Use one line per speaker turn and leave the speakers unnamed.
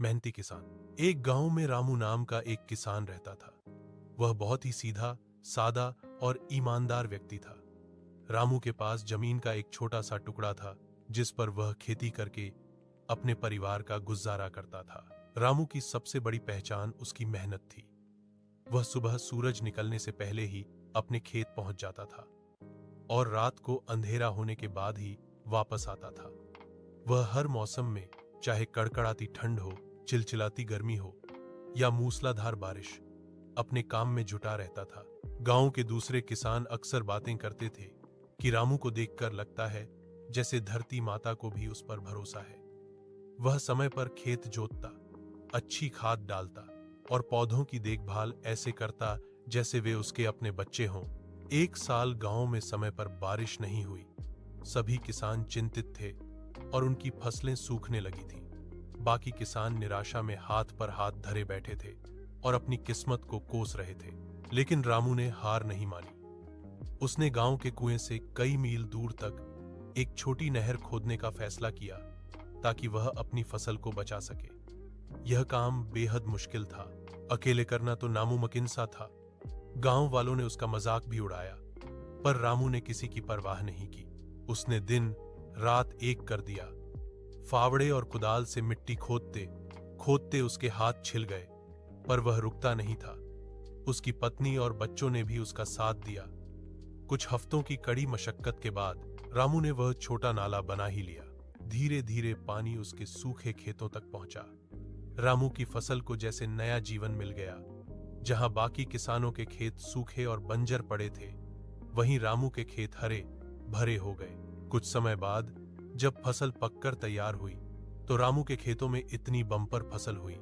मेहनती किसान। एक गांव में रामू नाम का एक किसान रहता था। वह बहुत ही सीधा, सादा और ईमानदार व्यक्ति था। रामू के पास जमीन का एक छोटा सा टुकड़ा था, जिस पर वह खेती करके अपने परिवार का गुजारा करता था। रामू की सबसे बड़ी पहचान उसकी मेहनत थी। वह सुबह सूरज निकलने से पहले ही अपने खेत पहुंच जाता था और रात को अंधेरा होने के बाद ही वापस आता था। वह हर मौसम में, चाहे कड़कड़ाती ठंड हो, चिलचिलाती गर्मी हो या मूसलाधार बारिश, अपने काम में जुटा रहता था। गांव के दूसरे किसान अक्सर बातें करते थे कि रामू को देखकर लगता है जैसे धरती माता को भी उस पर भरोसा है। वह समय पर खेत जोतता, अच्छी खाद डालता और पौधों की देखभाल ऐसे करता जैसे वे उसके अपने बच्चे हों। एक साल गांव में समय पर बारिश नहीं हुई। सभी किसान चिंतित थे और उनकी फसलें सूखने लगी थीं। बाकी किसान निराशा में हाथ पर हाथ धरे बैठे थे और अपनी किस्मत को कोस रहे थे। लेकिन रामू ने हार नहीं मानी। उसने गांव के कुएं से कई मील दूर तक एक छोटी नहर खोदने का फैसला किया ताकि वह अपनी फसल को बचा सके। यह काम बेहद मुश्किल था। अकेले करना तो नामुमकिन सा था। गांव वालों ने उसका मजाक भी उड़ाया, पर रामू ने किसी की परवाह नहीं की। उसने दिन रात एक कर दिया। फावड़े और कुदाल से मिट्टी खोदते खोदते उसके हाथ छिल गए, पर वह रुकता नहीं था। उसकी पत्नी और बच्चों ने भी उसका साथ दिया। कुछ हफ्तों की कड़ी मशक्कत के बाद रामू ने वह छोटा नाला बना ही लिया। धीरे धीरे पानी उसके सूखे खेतों तक पहुंचा। रामू की फसल को जैसे नया जीवन मिल गया। जहां बाकी किसानों के खेत सूखे और बंजर पड़े थे, वहीं रामू के खेत हरे भरे हो गए। कुछ समय बाद जब फसल पककर तैयार हुई, तो रामू के खेतों में इतनी बम्पर फसल हुई